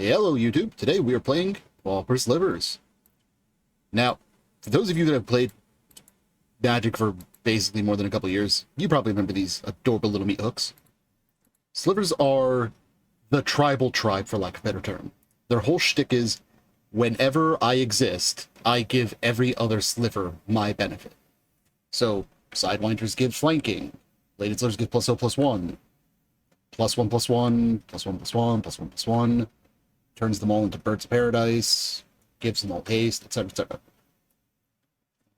Hello YouTube, today we are playing Pauper Slivers. Now, for those of you that have played Magic for basically more than a couple of years, you probably remember these adorable little meat hooks. Slivers are the tribal tribe, for lack of a better term. Their whole shtick is, whenever I exist, I give every other sliver my benefit. So, Sidewinders give flanking, Bladed Slivers give +0/+1, +1/+1, +1/+1, +1/+1, turns them all into Birds of Paradise, gives them all haste, etc., etc.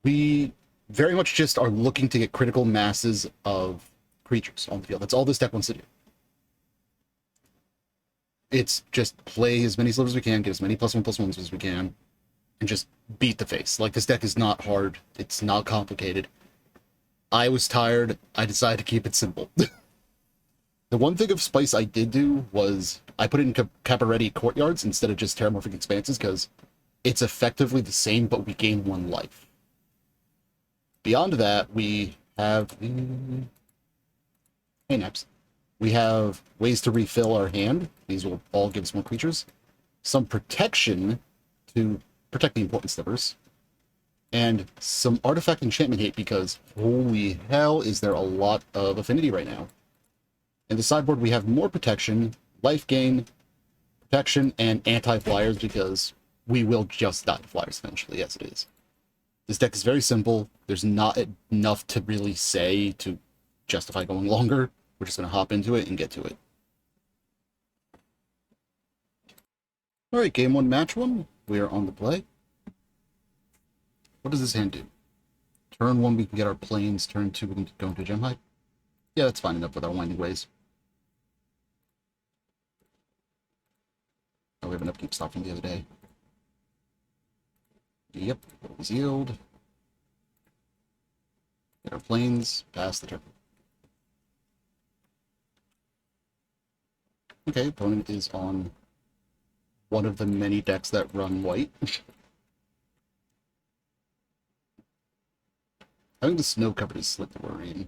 We very much just are looking to get critical masses of creatures on the field. That's all this deck wants to do. It's just play as many slivers as we can, get as many +1/+1s as we can, and just beat the face. Like, this deck is not hard. It's not complicated. I was tired. I decided to keep it simple. The one thing of spice I did do was I put it in Caparetti Courtyards instead of just Terramorphic Expanses, because it's effectively the same, but we gain 1 life. Beyond that, we have... Hey, Naps. We have ways to refill our hand. These will all give us more creatures. Some protection to protect the important slivers. And some artifact enchantment hate, because holy hell is there a lot of affinity right now. In the sideboard, we have more protection, life gain, protection, and anti-flyers, because we will just die to flyers eventually, as it is. This deck is very simple. There's not enough to really say to justify going longer. We're just going to hop into it and get to it. Alright, game 1, match 1. We are on the play. What does this hand do? Turn 1, we can get our planes. Turn 2, we can go into Gem High. Yeah, that's fine enough with our Winding Ways. Oh, we have an upkeep stop from the other day. Yep, always yield. Get our planes, pass the turn. Okay, opponent is on one of the many decks that run white. I think the snow covered is slick that we're in.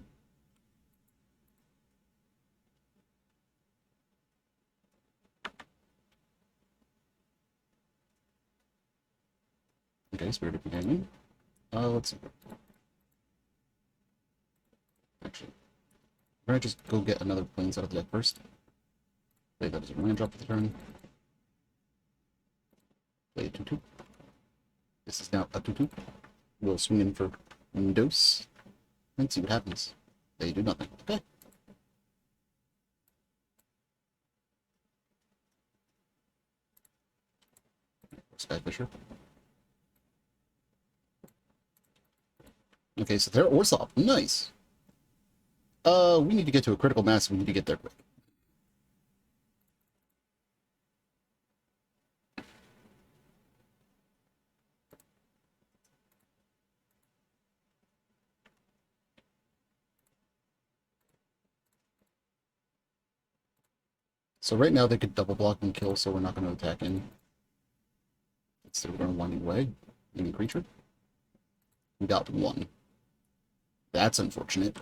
Okay, Spirit of Companion. Let's see. Actually, we're gonna just go get another planes out of the deck first. Play that as a land drop for the turn. Play a 2/2. This is now a 2/2. We'll swing in for Windows and see what happens. They do nothing. Okay. Skyfisher. Okay, so they're Orsop. Nice. We need to get to a critical mass. We need to get there quick. So right now they could double block and kill, so we're not going to attack in. Instead we're going to Winding Way. Any creature. We got 1. That's unfortunate.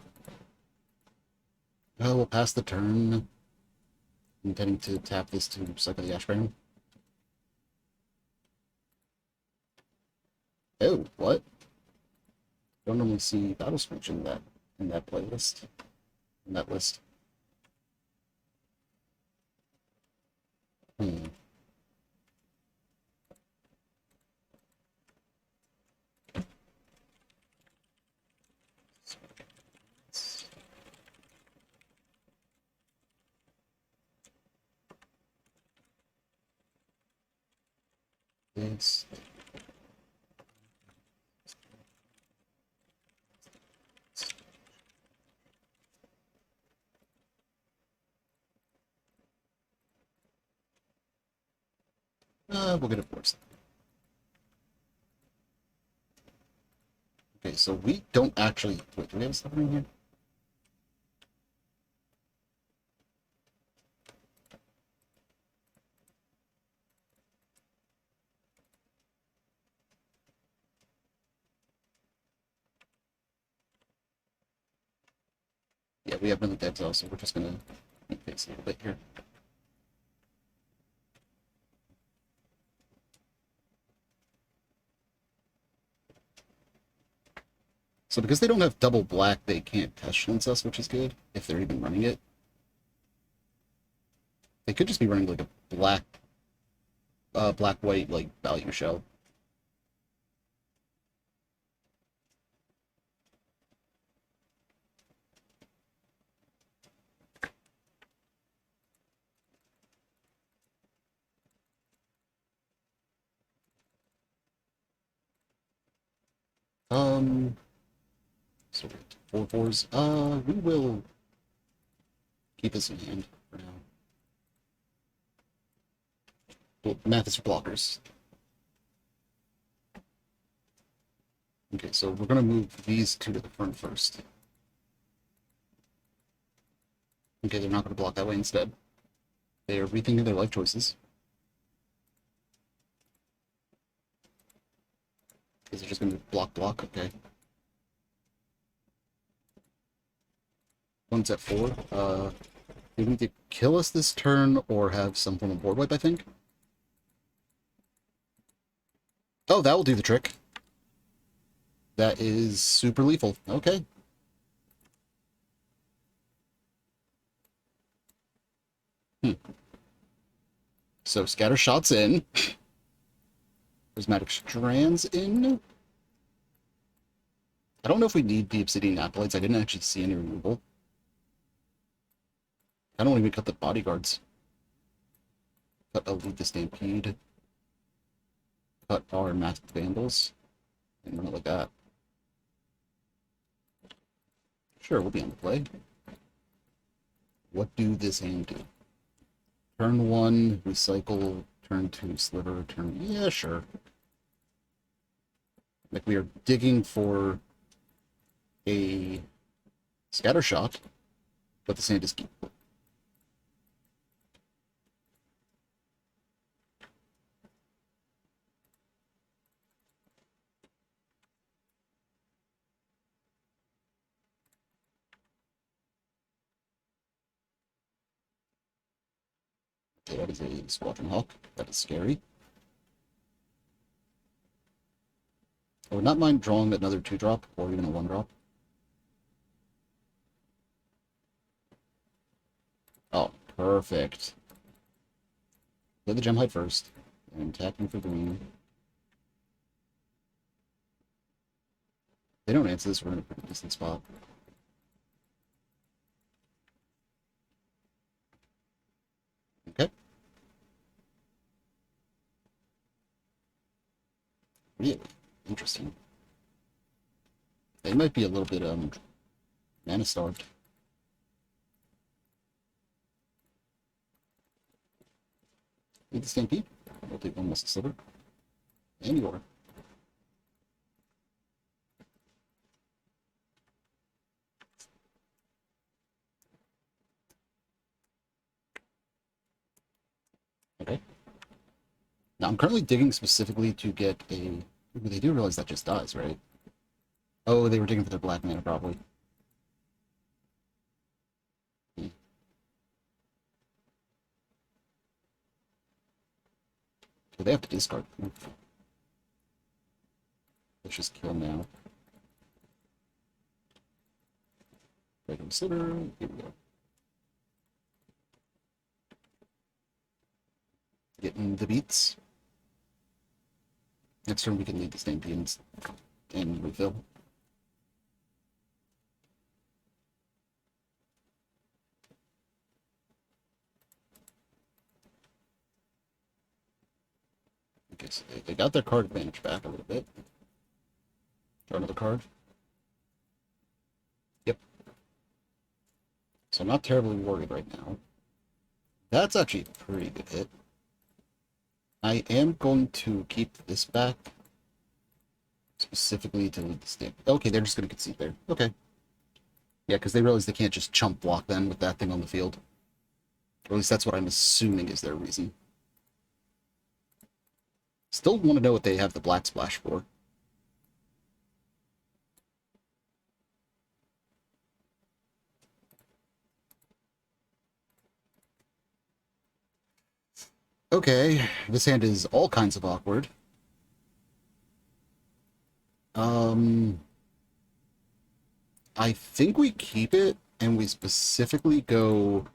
Oh, we'll pass the turn. Intending to tap this to Cycle the Ashburn. Oh, what? Don't normally see Battle Screech in that playlist. In that list. This. We'll get it first. Okay, so we don't actually... Wait, do we have stuff in here? Yeah, we have another dead zone, so we're just gonna face a little bit here. So because they don't have double black, they can't pestilence us, which is good, if they're even running it. They could just be running like a black-white, like, value shell. So 4/4s. We will keep this in hand for now. Well, math is for blockers. Okay, so we're gonna move these two to the front first. Okay, they're not gonna block that way instead. They are rethinking their life choices. Is it just gonna block? Okay. One's at 4. They need to kill us this turn or have some form of board wipe, I think. Oh, that will do the trick. That is super lethal. Okay. So scatter shots in. Prismatic strands in. I don't know if we need the obsidian acolytes. I didn't actually see any removal. I don't even cut the bodyguards. Cut Elite the Stampede. Cut our masked vandals. And run it like that. Sure, we'll be on the play. What do this hand do? Turn 1, recycle. Turn 2, sliver. Turn... Yeah, sure. Like, we are digging for a scatter shot, but the sand is keep. Okay, that is a Squadron Hawk. That is scary. I would not mind drawing another 2-drop or even a 1-drop. Oh, perfect. Play the gem height first, and tapping for green. They don't answer this, we're in a pretty decent spot. Okay. Really interesting. They might be a little bit mana starved. Need the Stampede. We'll take one Muscle Sliver. And you are. Okay. Now I'm currently digging specifically to get a... Ooh, they do realize that just dies, right? Oh, they were digging for their black mana, probably. So they have to discard. Oof. Let's just kill now. Regular Sliver. Here we go. Getting the beats. Next turn we can lead the Stampedes and refill. Okay, so they got their card advantage back a little bit. Draw another card. Yep. So I'm not terribly worried right now. That's actually a pretty good hit. I am going to keep this back. Specifically to lead the stamp. Okay, they're just going to concede there. Okay. Yeah, because they realize they can't just chump block then with that thing on the field. Or at least that's what I'm assuming is their reason. Still want to know what they have the black splash for. Okay, this hand is all kinds of awkward. I think we keep it, and we specifically go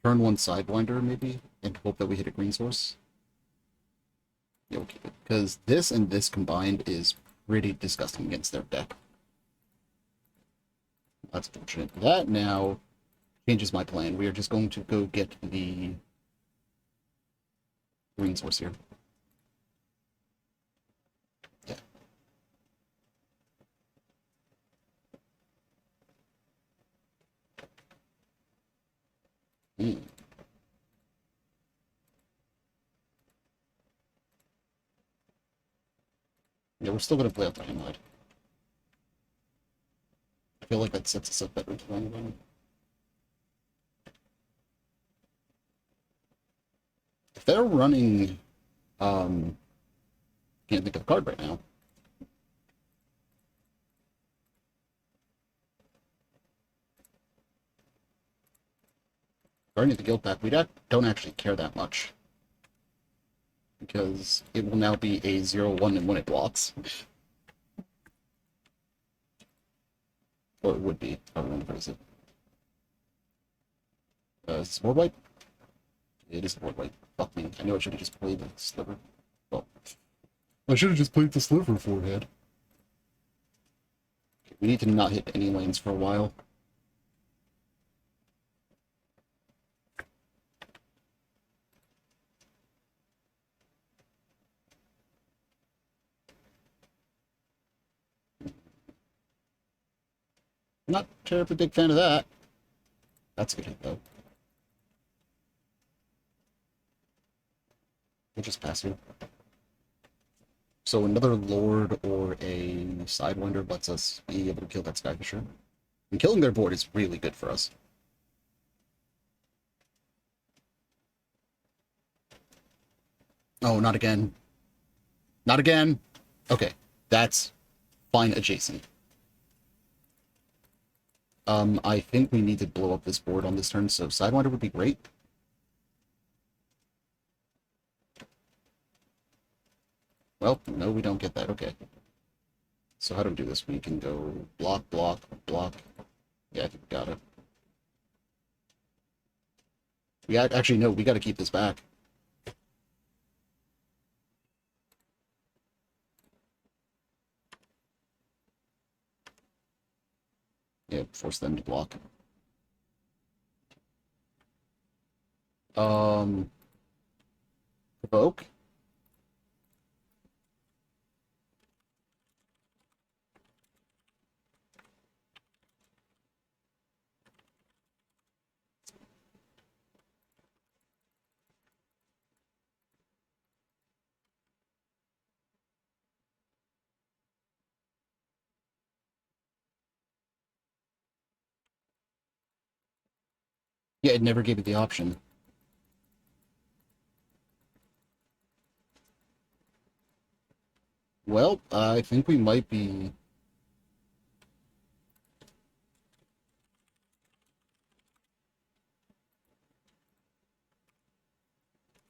turn one Sidewinder, maybe, and hope that we hit a green source. Yeah, we'll keep it. Because this and this combined is pretty disgusting against their deck. That's fortunate. That now changes my plan. We are just going to go get the green source here. Yeah. Mm. Yeah, we're still going to play out the Hamlet. I feel like that sets us up better to run. If they're running, can't think of a card right now. Guardian of the Guild pack, we don't actually care that much. Because it will now be a 0-1 and when it blocks. Or it would be. I don't know what is it. Is this board wipe? It is a board wipe. Fuck me. I know I should have just played the Sliver. Well, I should have just played the Sliver forehead. Okay, we need to not hit any lanes for a while. Not terribly big fan of that. That's a good hit, though. We'll just pass here. So another Lord or a Sidewinder lets us be able to kill that Skyfisher. And killing their board is really good for us. Oh, not again. Not again! Okay, that's fine adjacent. I think we need to blow up this board on this turn, so Sidewinder would be great. Well, no, we don't get that. Okay. So how do we do this? We can go block, block, block. Yeah, I think we got it. We actually, no, we got to keep this back. Yeah, force them to block. Provoke. Yeah, it never gave it the option. Well, I think we might be...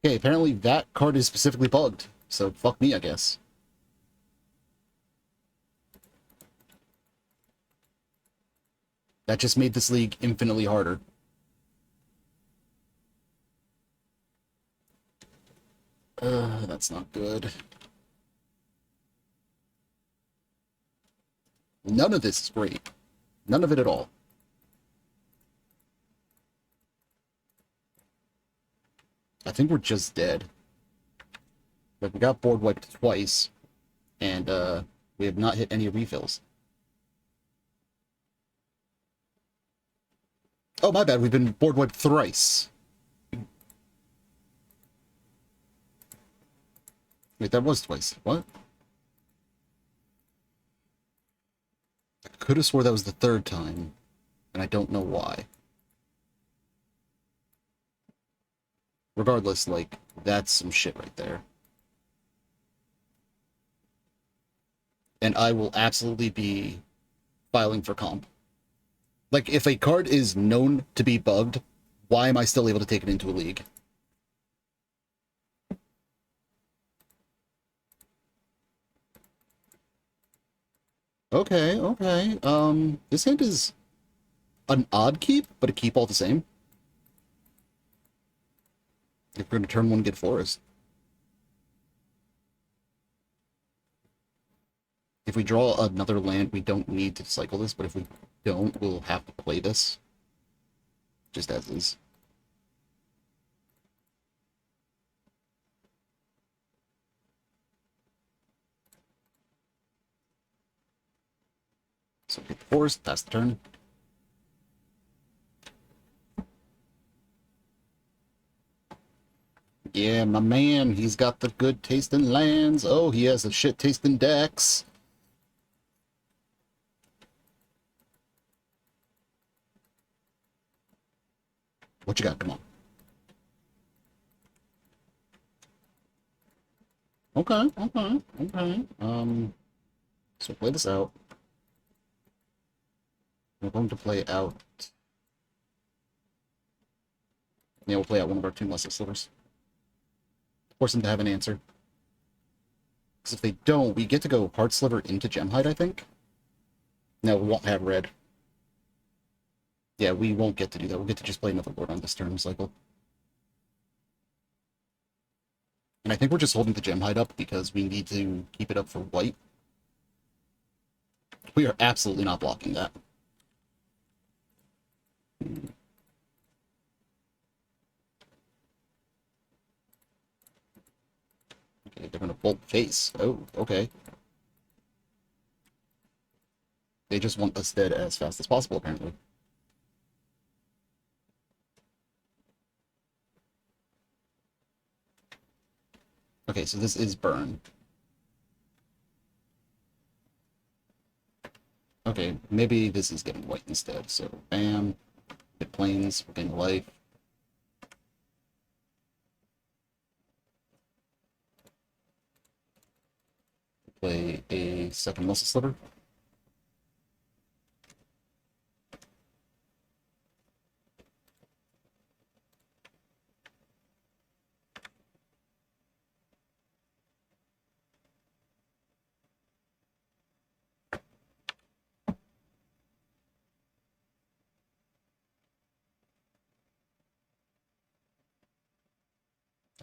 Okay, apparently that card is specifically bugged, so fuck me, I guess. That just made this league infinitely harder. That's not good. None of this is great. None of it at all. I think we're just dead. Like, we got board wiped twice, and we have not hit any refills. Oh, my bad, we've been board wiped thrice. Wait, that was twice. What? I could have swore that was the third time, and I don't know why. Regardless, like, that's some shit right there. And I will absolutely be filing for comp. Like, if a card is known to be bugged, why am I still able to take it into a league? Okay, okay. This hand is an odd keep, but a keep all the same. If we're going to turn one, get forest. If we draw another land, we don't need to cycle this, but if we don't, we'll have to play this. Just as is. So get the forest, pass the turn. Yeah, my man, he's got the good tasting lands. Oh, he has the shit tasting decks. What you got? Come on. Okay, okay, okay. So play this out. We're going to play out. Yeah, we'll play out one of our two Muscle Slivers. Force them to have an answer. Because if they don't, we get to go Hard Sliver into Gemhide, I think. No, we won't have red. Yeah, we won't get to do that. We'll get to just play another board on this turn cycle. And I think we're just holding the Gemhide up because we need to keep it up for white. We are absolutely not blocking that. Okay, they're going to bolt face. Oh, okay. They just want us dead as fast as possible, apparently. Okay, so this is burn. Okay, maybe this is getting white instead. So, bam. Hit planes, we're getting life. Play a second Muscle Sliver.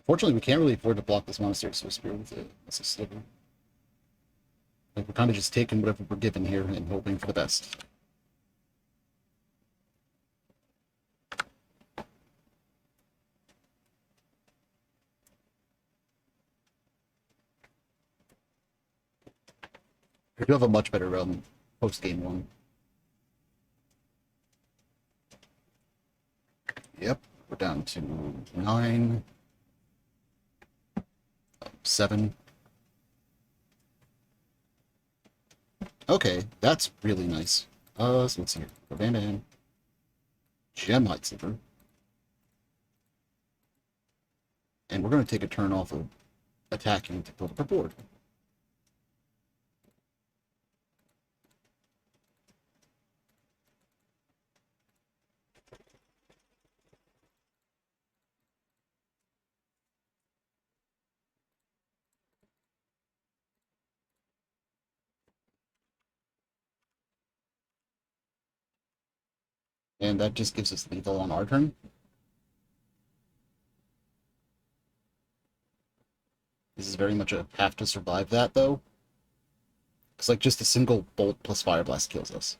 Fortunately, we can't really afford to block this Monastery Swiftspea with a Muscle Sliver. Like, we're kind of just taking whatever we're given here and hoping for the best. We do have a much better post-game one. Yep, we're down to 9, 7. Okay, that's really nice. So let's see here. Van Gemhide Sliver. And we're going to take a turn off of attacking to build up our board. And that just gives us lethal on our turn. This is very much a have to survive that, though. Because, like, just a single bolt plus Fire Blast kills us.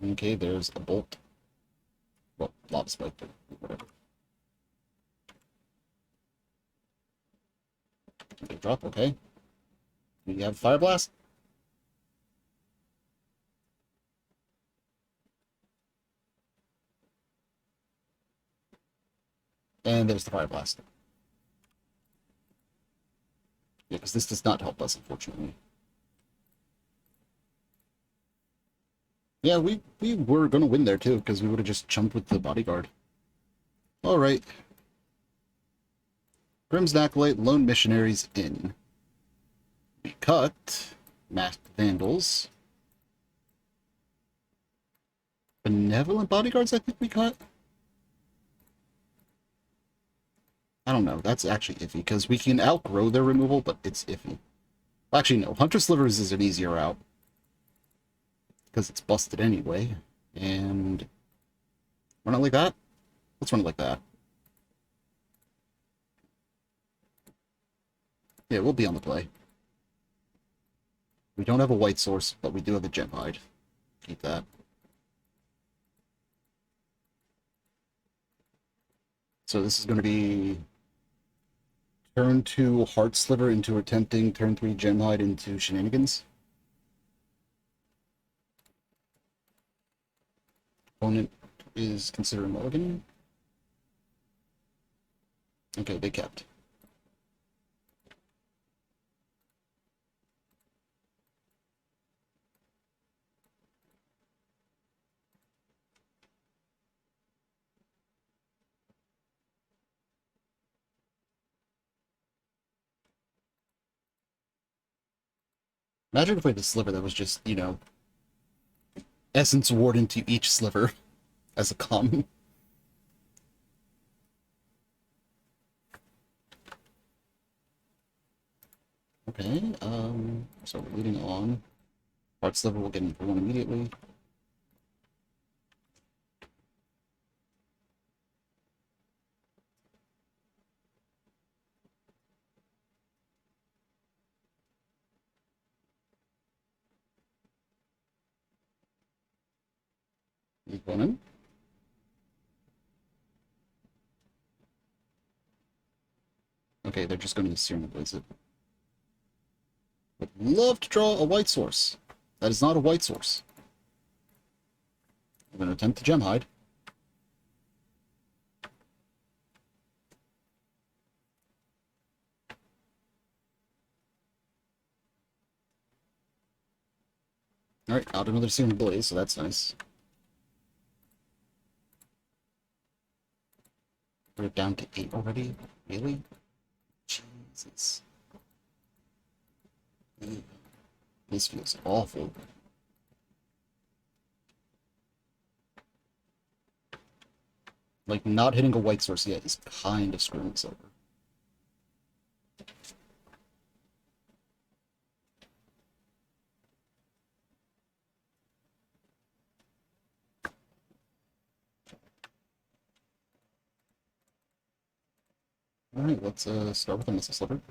Okay, there's a bolt. Well, Lava Spike, but whatever. Okay, drop, okay. We have Fire Blast. And there's the Fire Blast. Yeah, because this does not help us, unfortunately. Yeah, we were going to win there, too, because we would have just chumped with the Bodyguard. Alright. Grim's Acolyte, Lone Missionaries in. We cut. Masked Vandals. Benevolent Bodyguards, I think we cut. I don't know. That's actually iffy, because we can outgrow their removal, but it's iffy. Actually, no. Hunter Slivers is an easier route. Because it's busted anyway. And run it like that? Let's run it like that. Yeah, we'll be on the play. We don't have a white source, but we do have a gem hide. Keep that. So this is going to be turn 2 Heart Sliver into attempting, turn 3 Gem Hide into Shenanigans. Opponent is considering mulligan. Okay, they kept. Imagine if we had a sliver that was just, you know, Essence Ward into each sliver as a common. Okay, so we're leading on. Heart Sliver will get in for one immediately. Lead one in. Okay, they're just going to Serum Blaze it. Would love to draw a white source. That is not a white source. I'm going to attempt to Gem Hide. Alright, out another Serum Blaze, so that's nice. We're down to 8 already? Really? Jesus. This feels awful. Like, not hitting a white source yet is kind of screwing us over. Alright, let's start with a Missile Sliver.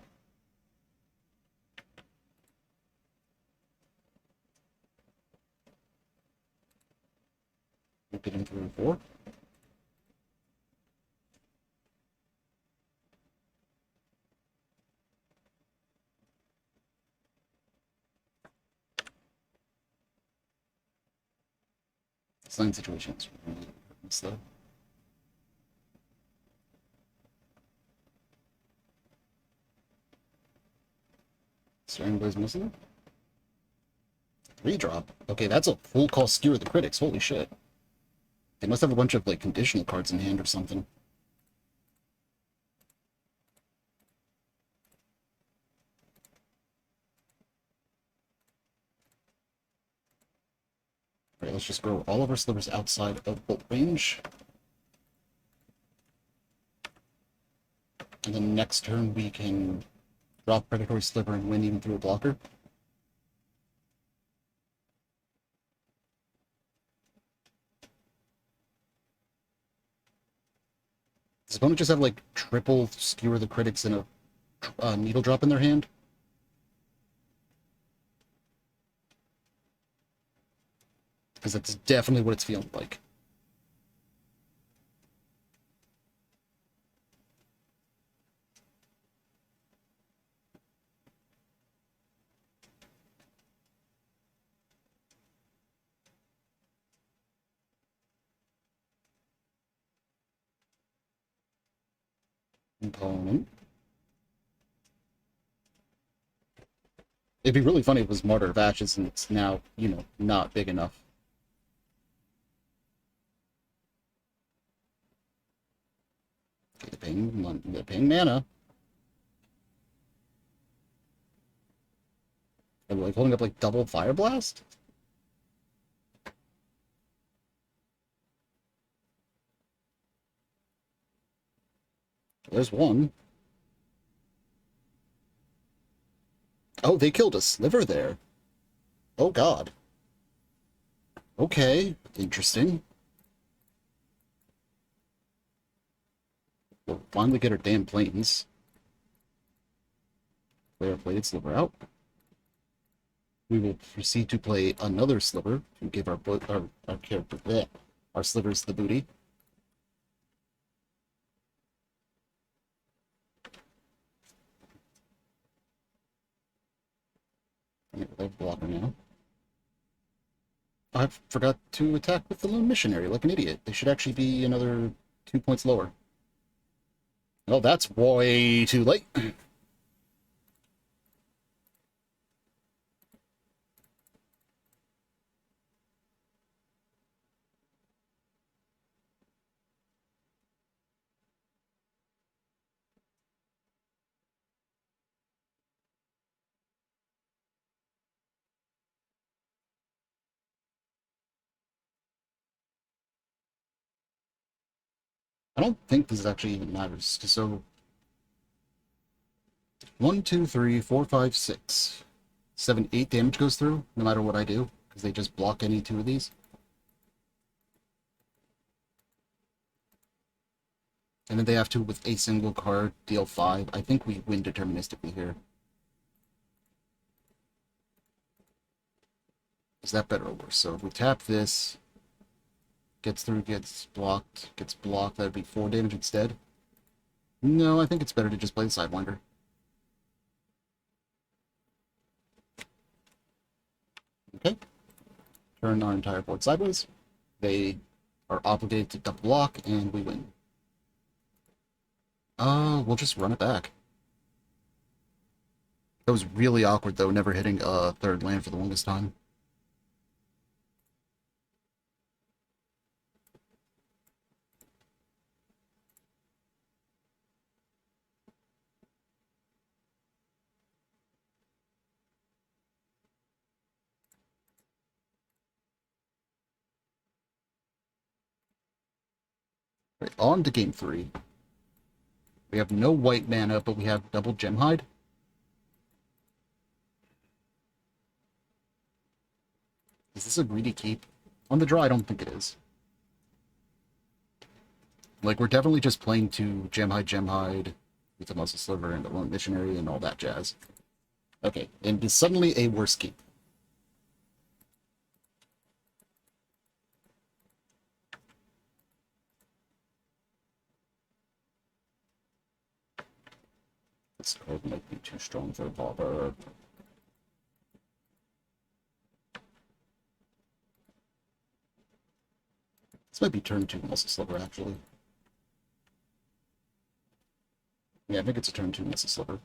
We'll get in 3 and 4. Sign situations really hurting us though. Staring Blaze missing. 3-drop. Okay, that's a full cost skewer the critics. Holy shit. They must have a bunch of like conditional cards in hand or something. Alright, let's just grow all of our slivers outside of bolt range. And then next turn we can drop Predatory Sliver and win even through a blocker. Does opponent just have like triple skewer the critics and a needle drop in their hand? Because that's definitely what it's feeling like. Opponent. It'd be really funny if it was Martyr of Ashes and it's now, you know, not big enough. Okay, they're paying mana. Are they like holding up like double Fire Blast? There's one. Oh, they killed a sliver there. Oh, God. Okay, interesting. We'll finally get our damn planes. Play our plated sliver out. We will proceed to play another sliver to give our character bleh, our slivers the booty. They're blocker now. I forgot to attack with the lone missionary like an idiot. They should actually be another 2 points lower. Oh, that's way too late. I don't think this actually even matters. So, 1, 2, 3, 4, 5, 6, 7, 8 damage goes through, no matter what I do, because they just block any 2 of these. And then they have to, with a single card, deal 5. I think we win deterministically here. Is that better or worse? So if we tap this, gets through, gets blocked, that would be 4 damage instead. No, I think it's better to just play the Sidewinder. Okay. Turn our entire board sideways. They are obligated to block, and we win. We'll just run it back. That was really awkward, though, never hitting a third land for the longest time. Right, on to game 3. We have no white mana, but we have double Gemhide. Is this a greedy keep? On the draw, I don't think it is. Like, we're definitely just playing to Gemhide, with the Muscle Sliver and the Lone Missionary and all that jazz. Okay, and it's suddenly a worse keep. This card might be too strong for a Pauper. This might be turn 2 Muscle Sliver, actually. Yeah, I think it's a turn 2 Muscle Sliver.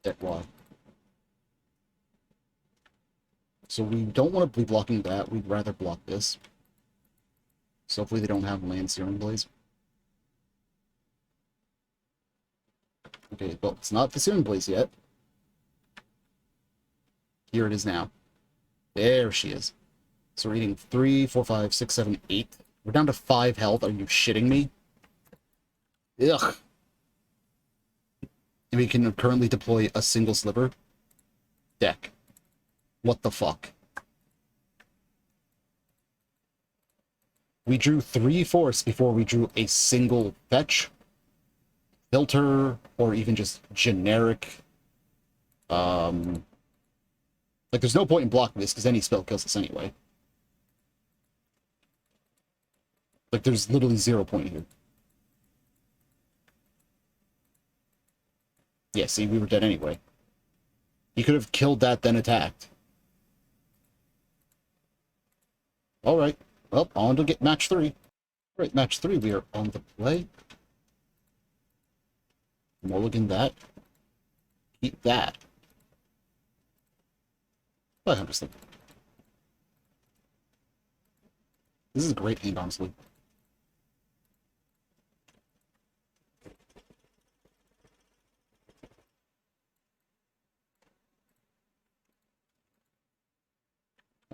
Deck block. So we don't want to be blocking that. We'd rather block this. So hopefully they don't have land Searing Blaze. Okay, well, it's not the Searing Blaze yet. Here it is now. There she is. So we're eating 3, 4, 5, 6, 7, 8. We're down to 5 health. Are you shitting me? Ugh. And we can currently deploy a single sliver. Deck. What the fuck? We drew 3 force before we drew a single fetch, filter, or even just generic. Like, there's no point in blocking this, because any spell kills us anyway. Like, there's literally 0 point here. Yeah, see, we were dead anyway. You could have killed that, then attacked. Alright. Well, on to get match 3. Alright, match 3, we are on the play. Mulligan that. Keep that. 500 slip. This is a great hand, honestly.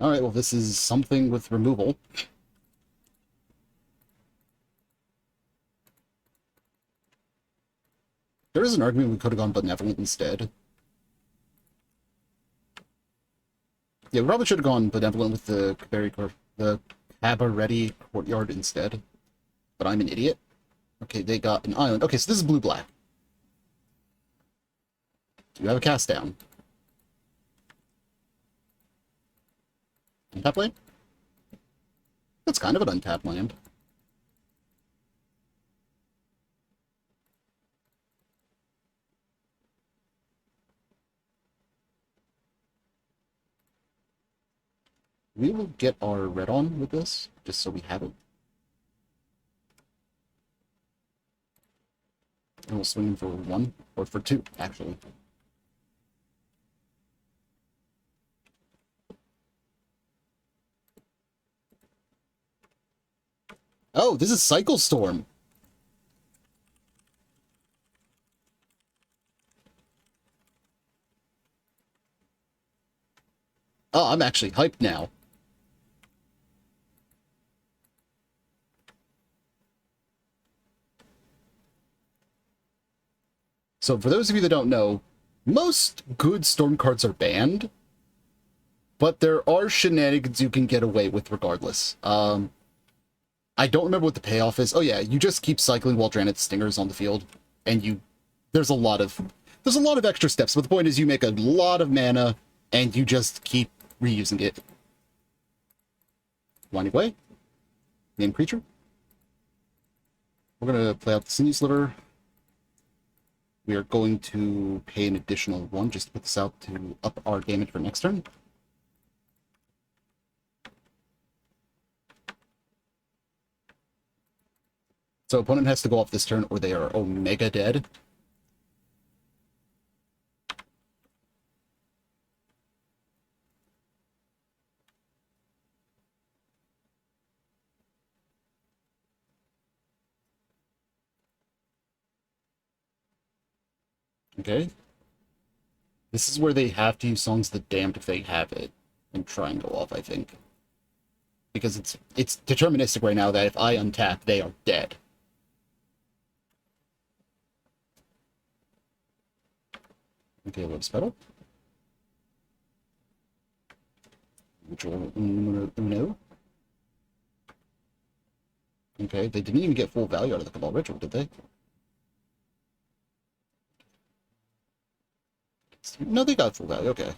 Alright, well, this is something with removal. There is an argument we could have gone Benevolent instead. Yeah, we probably should have gone Benevolent with the Cabaret Courtyard instead. But I'm an idiot. Okay, they got an island. Okay, so this is blue-black. Do you have a cast down? Untap land? That's kind of an untapped land. We will get our red on with this, just so we have it. And we'll swing for 1, or for 2, actually. Oh, this is Cycle Storm. Oh, I'm actually hyped now. So for those of you that don't know, most good Storm cards are banned, but there are shenanigans you can get away with regardless. I don't remember what the payoff is. Oh yeah, you just keep cycling while Dranith Stingers on the field, and there's a lot of extra steps, but the point is you make a lot of mana, and you just keep reusing it. Winding Way. Name creature. We're gonna play out the Sinew Sliver. We are going to pay an additional 1 just to put this out to up our damage for next turn. So opponent has to go off this turn or they are Omega dead. Okay. This is where they have to use Songs of the Damned if they have it and try and go off, I think. Because it's deterministic right now that if I untap, they are dead. Okay, Lotus Petal. Ritual Uno. Okay, they didn't even get full value out of the Cabal Ritual, did they? No, they got full value, okay.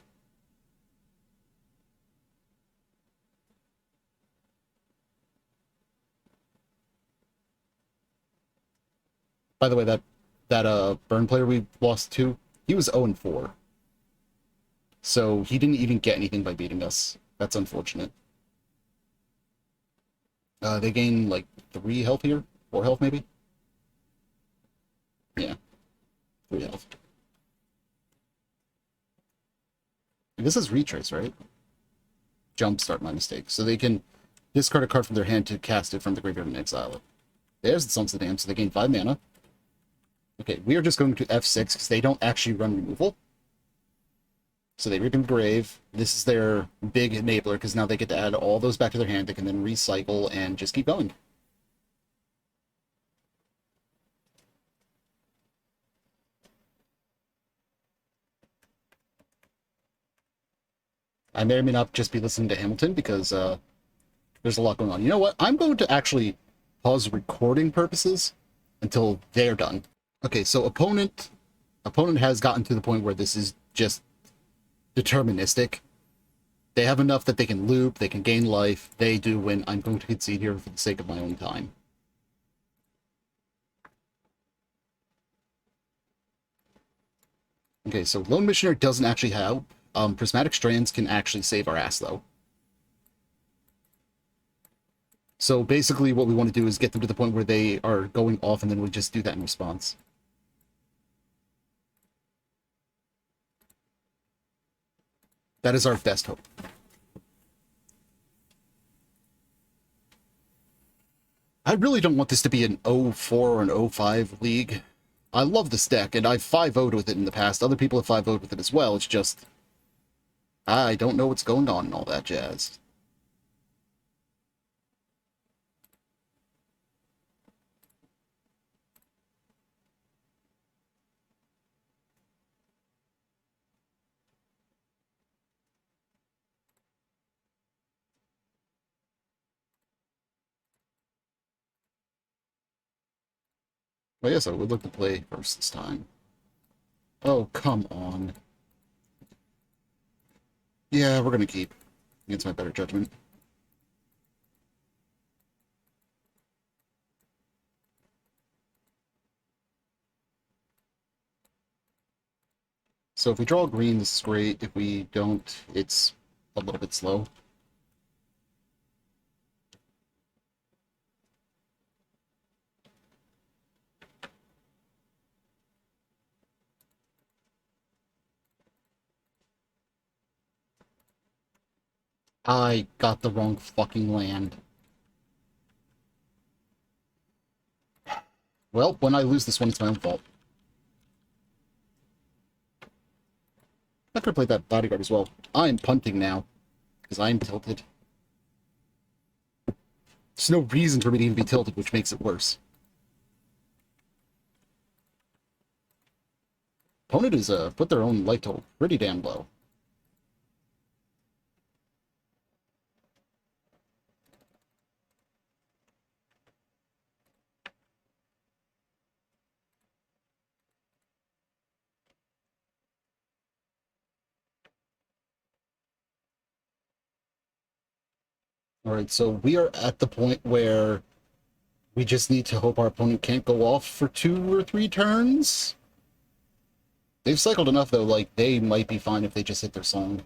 By the way, that Burn player we lost to, he was 0-4. So he didn't even get anything by beating us. That's unfortunate. They gain like 3 health here? 4 health maybe? Yeah. 3 health. This is Retrace, right? Jumpstart, my mistake. So they can discard a card from their hand to cast it from the graveyard and exile it. There's the Songs of the Damned, so they gain 5 mana. Okay, we are just going to F6 because they don't actually run removal. So they Reap in Grave. This is their big enabler because now they get to add all those back to their hand. They can then recycle and just keep going. I may or may not just be listening to Hamilton because there's a lot going on. You know what? I'm going to actually pause recording purposes until they're done. Okay, so opponent has gotten to the point where this is just deterministic. They have enough that they can loop, they can gain life. They do win. I'm going to concede here for the sake of my own time. Okay, so Lone Missioner doesn't actually have... Prismatic Strands can actually save our ass, though. So basically what we want to do is get them to the point where they are going off, and then we just do that in response. That is our best hope. I really don't want this to be an 0-4 or an 0-5 league. I love this deck, and I've 5-0'd with it in the past. Other people have 5-0'd with it as well. It's just... I don't know what's going on and all that jazz. Well, yes, I would look to play first this time. Oh, come on. Yeah, we're gonna keep. Against my better judgment. So if we draw green, this is great. If we don't, it's a little bit slow. I got the wrong fucking land. Well, when I lose this one, it's my own fault. I could have played that bodyguard as well. I'm punting now, because I'm tilted. There's no reason for me to even be tilted, which makes it worse. Opponent has put their own life total pretty damn low. Alright, so we are at the point where we just need to hope our opponent can't go off for 2 or 3 turns. They've cycled enough, though, like, they might be fine if they just hit their song.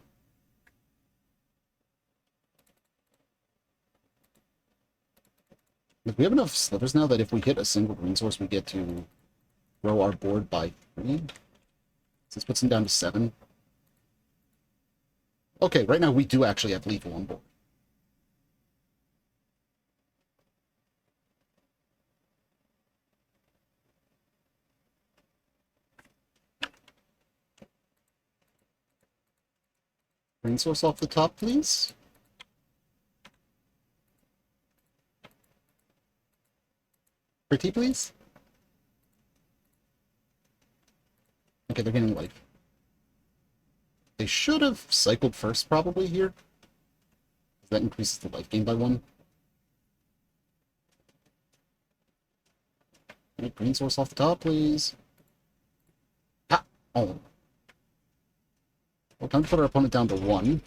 Like, we have enough slivers now that if we hit a single green source, we get to grow our board by 3. So this puts them down to 7. Okay, right now we do actually have lethal on board. Green source off the top, please. Pretty, please. Okay, they're getting life. They should have cycled first, probably, here. That increases the life gain by 1. Okay, green source off the top, please. Ah! Oh. Well, time to put our opponent down to 1.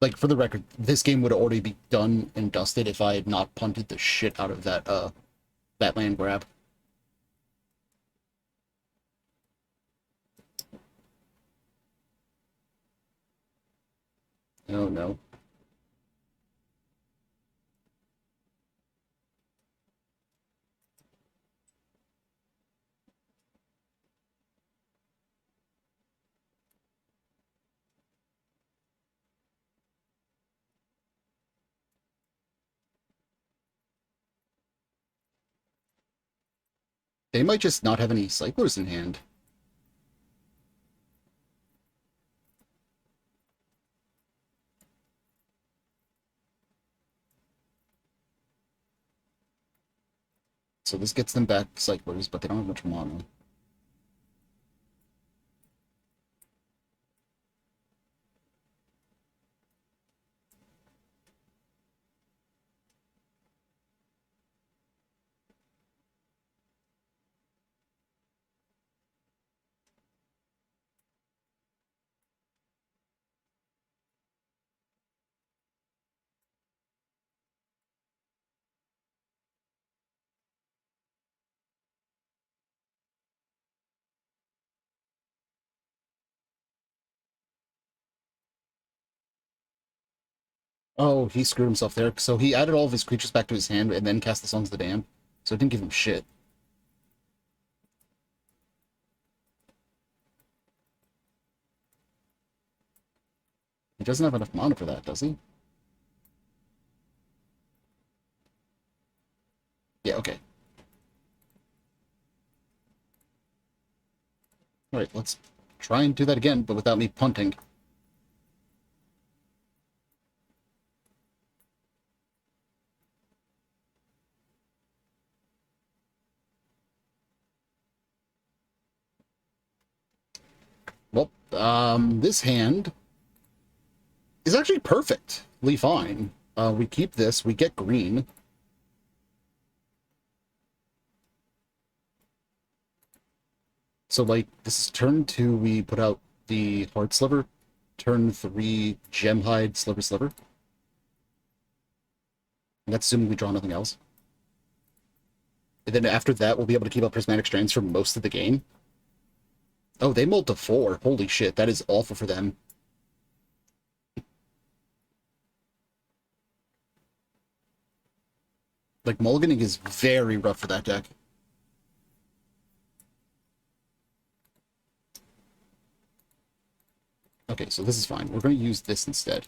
Like, for the record, this game would already be done and dusted if I had not punted the shit out of that land grab. Oh, no. They might just not have any cyclers in hand. So this gets them back cyclers, but they don't have much mana. Oh, he screwed himself there. So he added all of his creatures back to his hand and then cast the Songs of the Damned. So it didn't give him shit. He doesn't have enough mana for that, does he? Yeah, okay. Alright, let's try and do that again, but without me punting. This hand is actually perfectly fine. We keep this, we get green. So, like, this is turn 2, we put out the Hard Sliver. Turn 3, Gem Hide, Sliver. And that's assuming we draw nothing else. And then after that, we'll be able to keep up Prismatic Strands for most of the game. Oh, they mulled to 4. Holy shit, that is awful for them. Like, mulliganing is very rough for that deck. Okay, so this is fine. We're going to use this instead.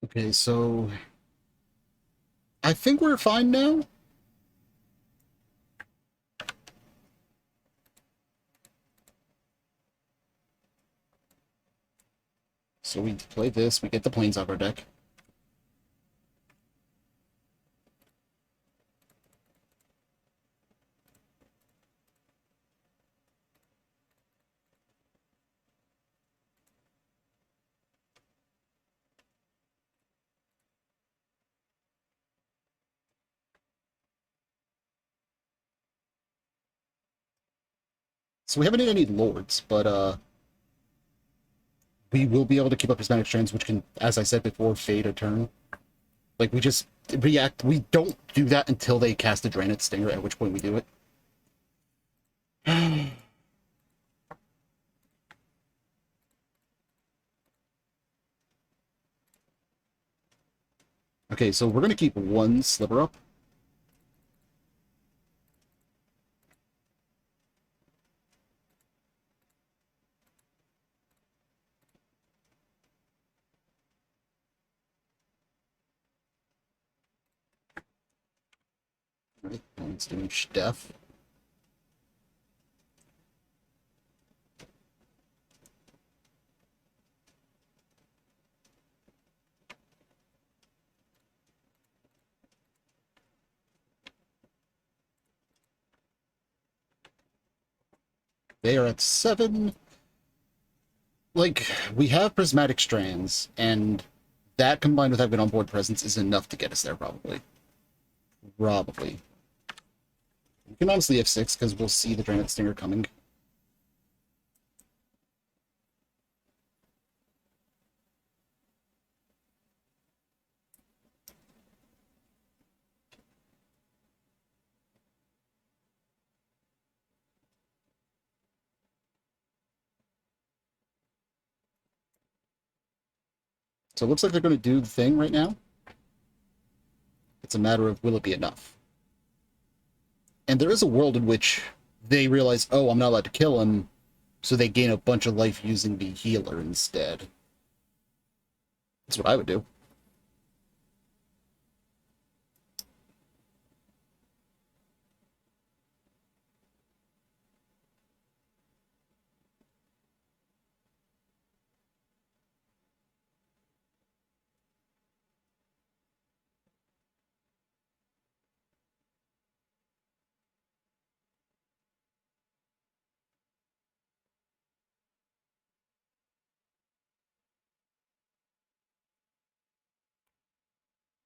Okay, so I think we're fine now. So we play this, we get the planes out of our deck. So we haven't hit any lords, but we will be able to keep up Prismatic Strands, which can, as I said before, fade a turn. Like, we just react. We don't do that until they cast a Draenei Stinger, at which point we do it. Okay, so we're going to keep one Sliver up. Right, let's do Steph. They are at 7. Like, we have Prismatic Strands, and that combined with having on-board presence is enough to get us there, probably. Probably. We can honestly F6, because we'll see the Draenei Stinger coming. So it looks like they're going to do the thing right now. It's a matter of, will it be enough? And there is a world in which they realize, oh, I'm not allowed to kill him, so they gain a bunch of life using the healer instead. That's what I would do.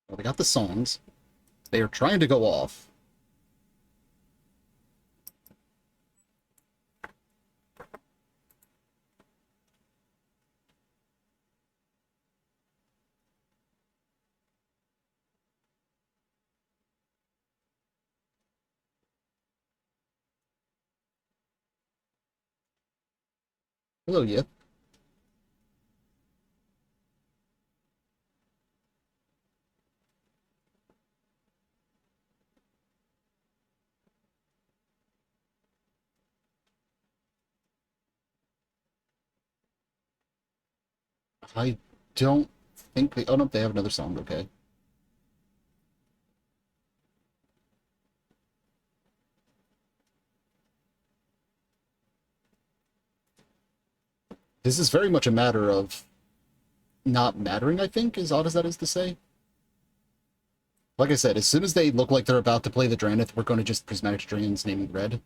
Well, they got the songs. They are trying to go off. Hello, yeah. I don't think they... Oh, no, they have another song. Okay. This is very much a matter of not mattering, I think, as odd as that is to say. Like I said, as soon as they look like they're about to play the Dranith, we're going to just Prismatic Drains naming red.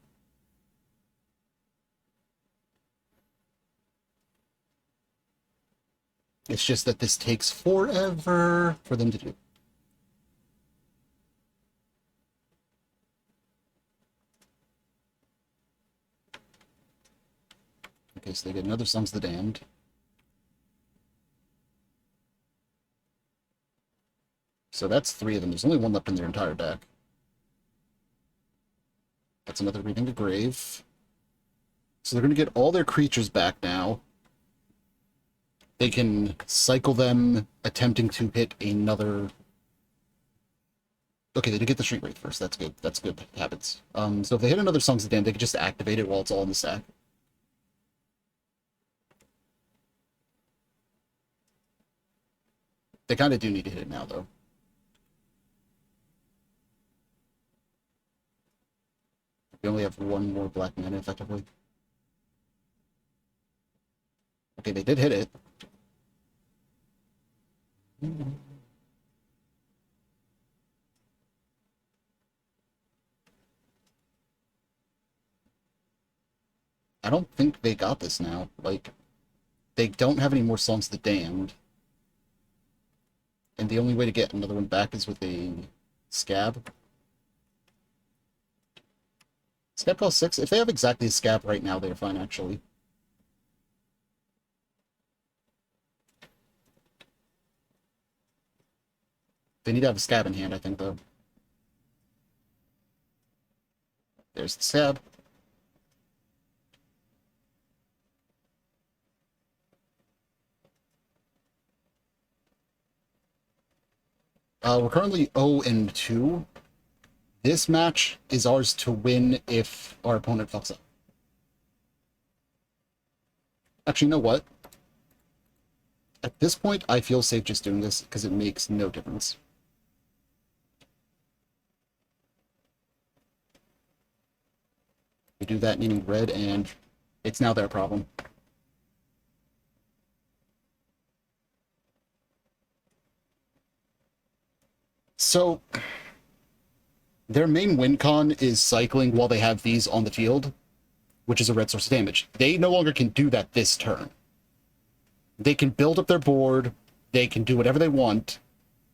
It's just that this takes forever for them to do. Okay, so they get another Sons of the Damned. So that's 3 of them. There's only 1 left in their entire deck. That's another Reading to Grave. So they're going to get all their creatures back now. They can cycle them, attempting to hit another... Okay, they did get the Street Wraith first. That's good. That's good habits. So if they hit another Songs of the Damned, they can just activate it while it's all in the stack. They kind of do need to hit it now, though. We only have 1 more black mana, effectively. Okay, they did hit it. I don't think they got this now. Like, they don't have any more Songs of the Damned. And the only way to get another one back is with a Scab. Scab costs 6. If they have exactly a Scab right now, they're fine, actually. They need to have a Scab in hand, I think, though. There's the Scab. We're currently 0-2. This match is ours to win if our opponent fucks up. Actually, you know what? At this point, I feel safe just doing this because it makes no difference. We do that meaning red, and it's now their problem. So, their main win con is cycling while they have these on the field, which is a red source of damage. They no longer can do that this turn. They can build up their board, they can do whatever they want,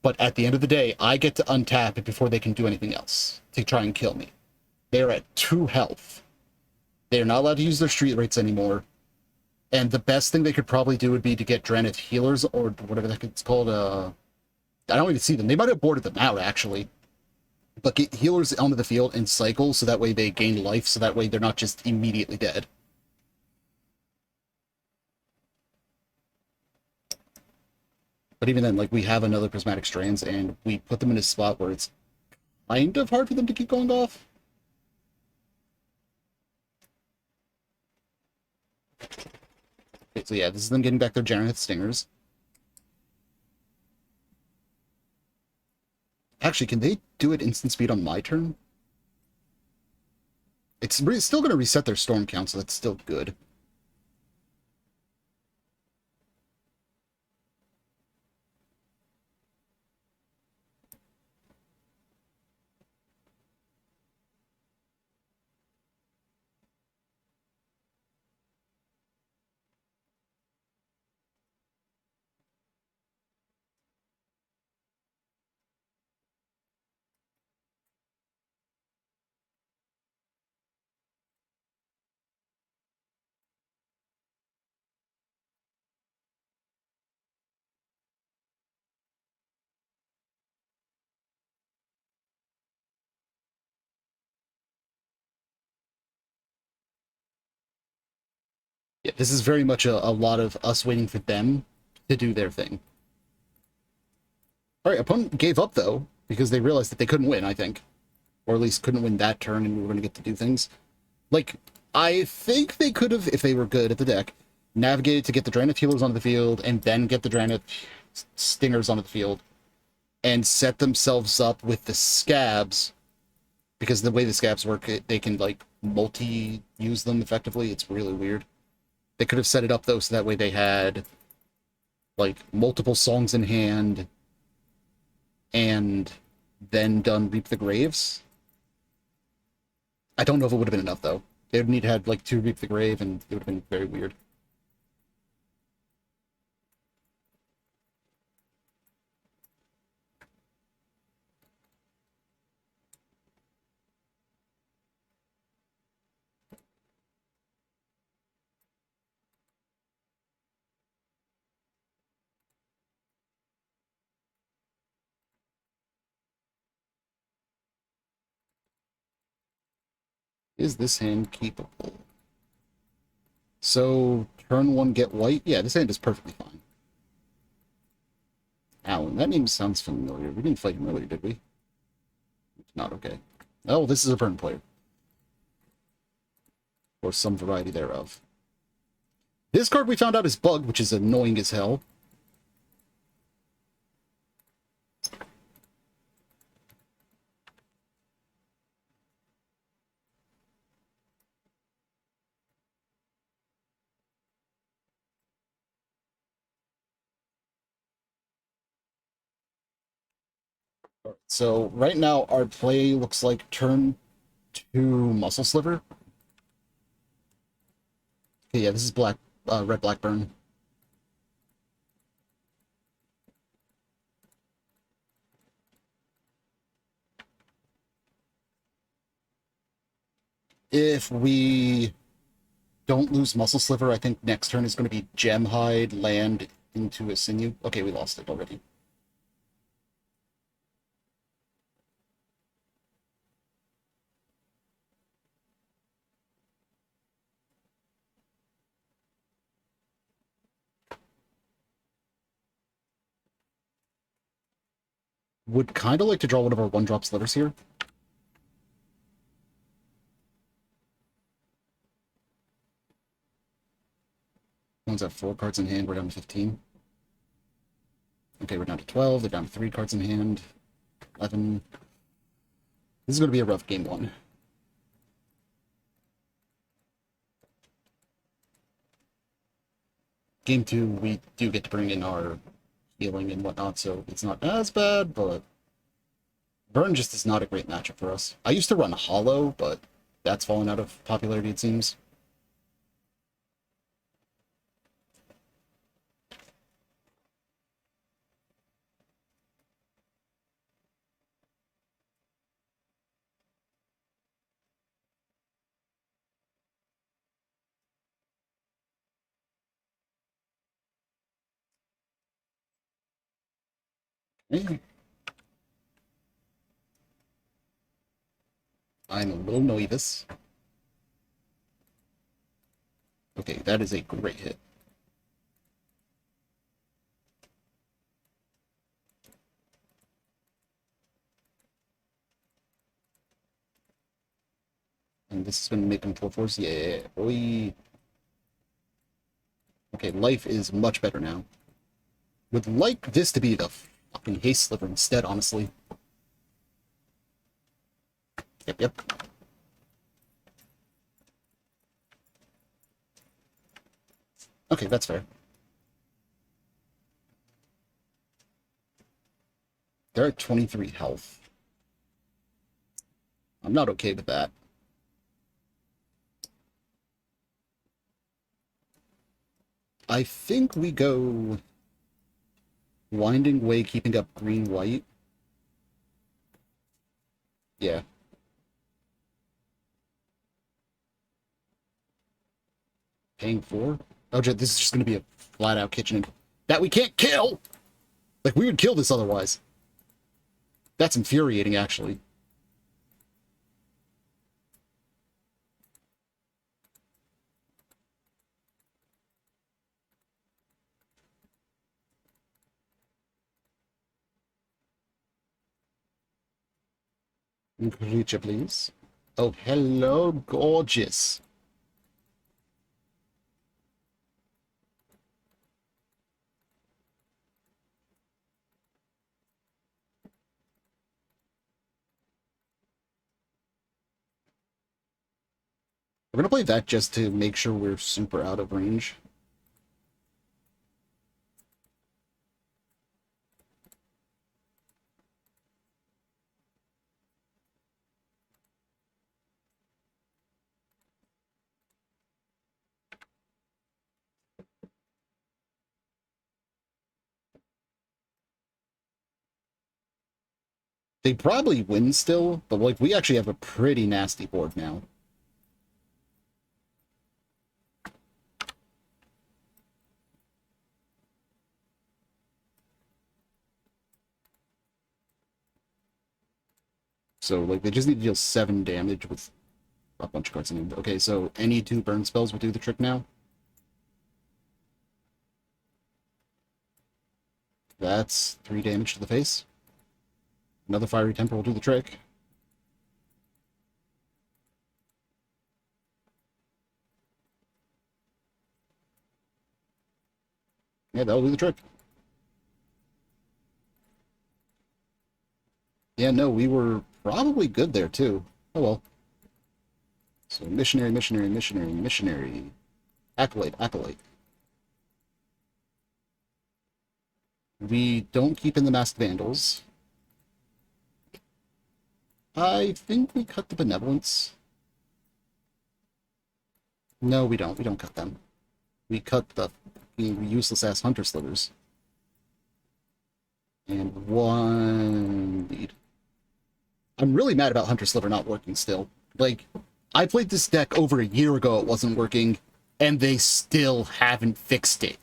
but at the end of the day, I get to untap it before they can do anything else to try and kill me. They are at 2 health. They are not allowed to use their street rates anymore. And the best thing they could probably do would be to get Dranith healers, or whatever the heck it's called. I don't even see them. They might have boarded them out, actually. But get healers onto the field and cycle, so that way they gain life, so that way they're not just immediately dead. But even then, like, we have another Prismatic Strands, and we put them in a spot where it's kind of hard for them to keep going off. Okay, so yeah, this is them getting back their Generath Stingers. Actually, can they do it instant speed on my turn? It's still going to reset their storm count, so that's still good. Yeah, this is very much a lot of us waiting for them to do their thing. All right, opponent gave up, though, because they realized that they couldn't win, I think. Or at least couldn't win that turn, and we were going to get to do things. Like, I think they could have, if they were good at the deck, navigated to get the Draenith healers onto the field, and then get the Draenith stingers onto the field, and set themselves up with the scabs, because the way the scabs work, they can, like, multi-use them effectively. It's really weird. They could have set it up, though, so that way they had, like, multiple songs in hand, and then done Reap the Graves. I don't know if it would have been enough, though. They would need to have, like, 2 Reap the Grave, and it would have been very weird. Is this hand keepable? So, turn 1, get white? Yeah, this hand is perfectly fine. Alan, that name sounds familiar. We didn't fight him earlier, did we? Not okay. Oh, this is a burn player. Or some variety thereof. This card we found out is Bug, which is annoying as hell. So right now our play looks like turn 2 Muscle Sliver. Okay, yeah, this is black, red Blackburn. If we don't lose Muscle Sliver, I think next turn is going to be Gem Hide, land into a Sinew. Okay, we lost it already. Would kind of like to draw one of our 1-drop Slivers here. One's at 4 cards in hand, we're down to 15. Okay, we're down to 12, they're down to 3 cards in hand. 11. This is going to be a rough game 1. Game 2, we do get to bring in our healing and whatnot, so it's not as bad, but Burn just is not a great matchup for us. I used to run Hollow, but that's fallen out of popularity, it seems. Eh, I'm a little nervous. Okay, that is a great hit. And this is going to make him 4/4. Yeah, boy. Okay, life is much better now. Would like this to be the fucking haste sliver instead, honestly. Yep, yep. Okay, that's fair. They're at 23 health. I'm not okay with that. I think we go Winding Way, keeping up green-white. Yeah. Paying 4? Oh, this is just going to be a flat-out kitchen that we can't kill! Like, we would kill this otherwise. That's infuriating, actually. Creature, please. Oh, hello, gorgeous. We're gonna play that just to make sure we're super out of range. They probably win still, but like we actually have a pretty nasty board now. So like they just need to deal 7 damage with a bunch of cards in them. Okay, so any 2 burn spells will do the trick now. That's 3 damage to the face. Another Fiery Temper will do the trick. Yeah, that'll do the trick. Yeah, no, we were probably good there, too. Oh, well. So, missionary, missionary, missionary, missionary. Acolyte, acolyte. We don't keep in the Masked Vandals. I think we cut the Benevolence. No, we don't. We don't cut them. We cut the useless-ass Hunter Slivers. And 1 lead. I'm really mad about Hunter Sliver not working still. Like, I played this deck over a year ago, it wasn't working, and they still haven't fixed it.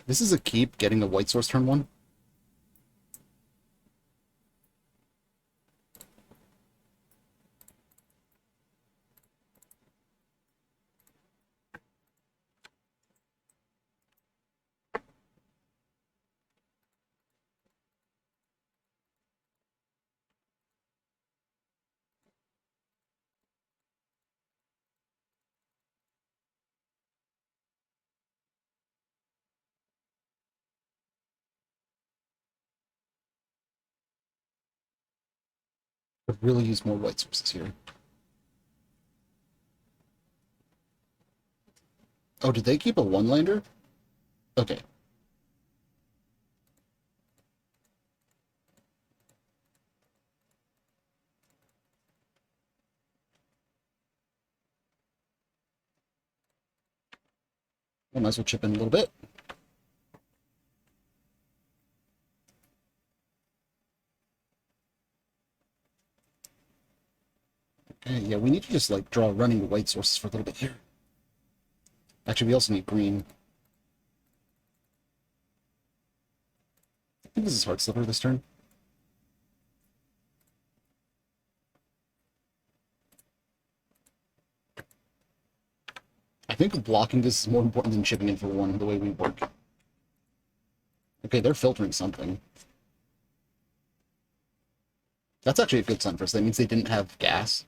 This is a keep, getting a white source turn 1. Could really use more white sources here. Oh, did they keep a 1-lander? Okay. I might as well chip in a little bit. Okay, yeah, we need to just, like, draw running white sources for a little bit here. Actually, we also need green. I think this is Heart Sliver this turn. I think blocking this is more important than chipping in for 1, the way we work. Okay, they're filtering something. That's actually a good sign for us. That means they didn't have gas.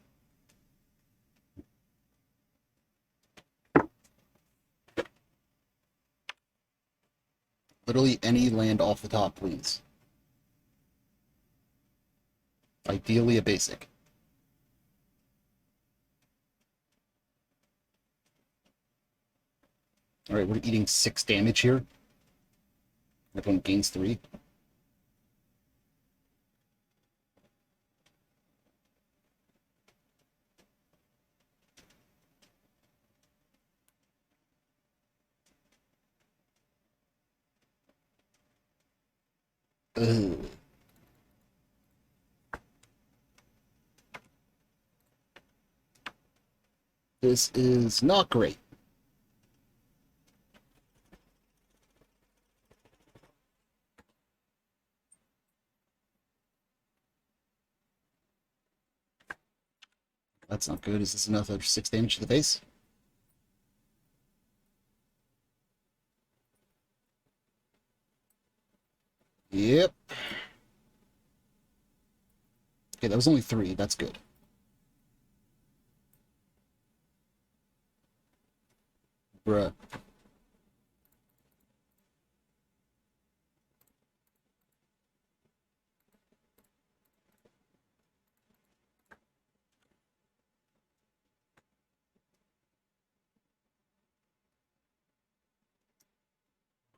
Literally any land off the top, please. Ideally a basic. Alright, we're eating 6 damage here. Everyone gains 3. Ugh. This is not great. That's not good. Is this another 6 damage to the face? Yep. Okay, that was only 3. That's good. Bruh.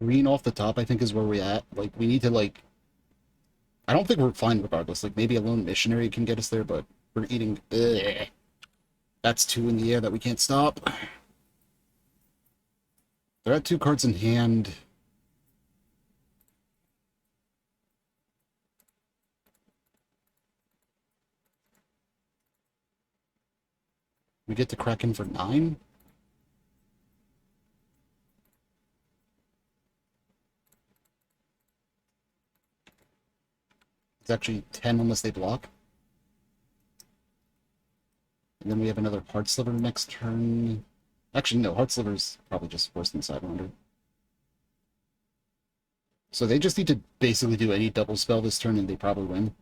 Green off the top, I think, is where we're at. Like, we need to, like... I don't think we're fine regardless. Like, maybe a lone missionary can get us there, but we're eating... Ugh. That's two in the air that we can't stop. They're at 2 cards in hand. We get to crack in for 9? It's actually 10 unless they block. And then we have another Heart Sliver next turn. Actually, no, Heart Sliver's probably just worse than Sidewinder. So they just need to basically do any double spell this turn and they probably win.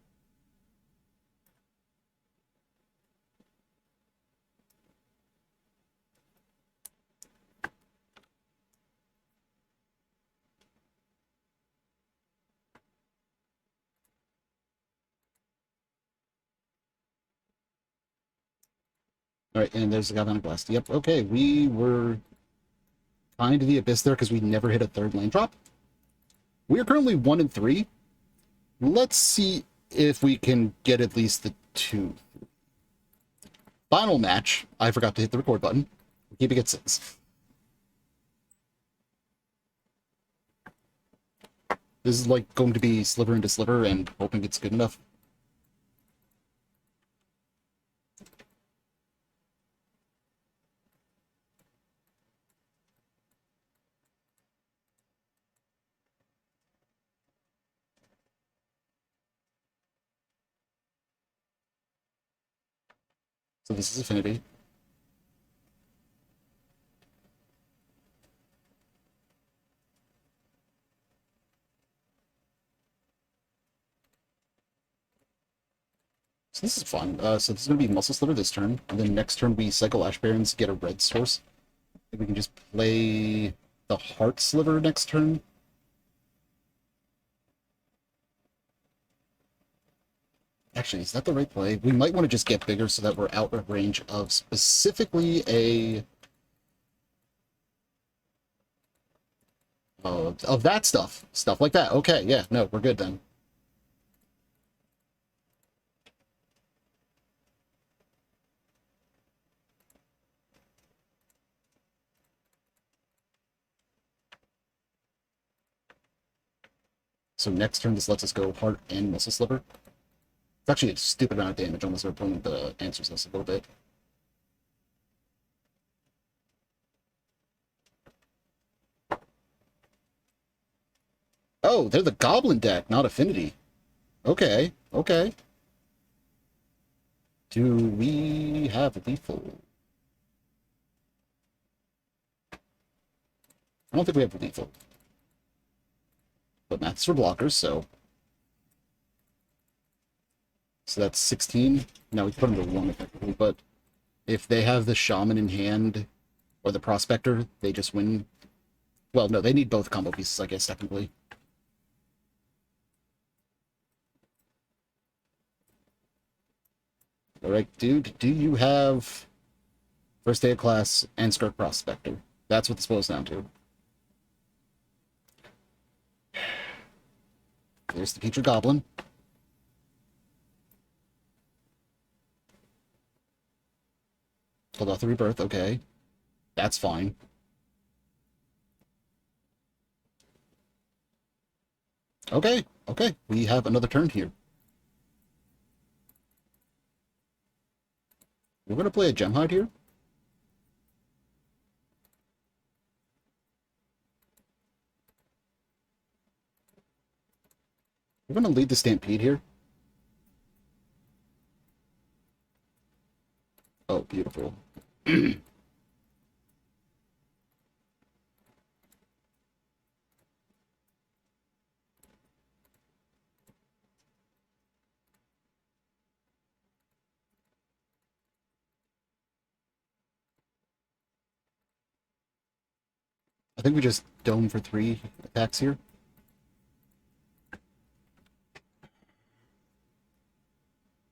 Alright, and there's the Galvanic Blast. Yep, okay, we were kind of the abyss there because we never hit a 3rd land drop. We are currently 1-3. Let's see if we can get at least the 2. Final match. I forgot to hit the record button. Keeping it 6. This is like going to be sliver into sliver and hoping it's good enough. So this is Affinity. So this is fun. So this is going to be Muscle Sliver this turn, and then next turn we cycle Ash Barrens, get a red source. And we can just play the Heart Sliver next turn. Actually, is that the right play? We might want to just get bigger so that we're out of range of specifically a... of that stuff. Stuff like that. Okay, yeah, no, we're good then. So next turn, this lets us go Heart and Muscle Sliver. It's actually a stupid amount of damage unless our opponent answers us a little bit. Oh, they're the Goblin deck, not Affinity. Okay, okay. Do we have lethal? I don't think we have lethal. But maths for blockers, so... So that's 16. Now we put them to 1 effectively, but if they have the Shaman in hand, or the Prospector, they just win. Well, no, they need both combo pieces, I guess, technically. Alright, dude, do you have First Day of Class and Skirk Prospector? That's what this boils down to. There's the Future Goblin. Pulled off the Rebirth, okay. That's fine. Okay, okay, we have another turn here. We're going to play a Gemhide here. We're going to lead the Stampede here. Oh, beautiful. I think we just dome for 3 attacks here.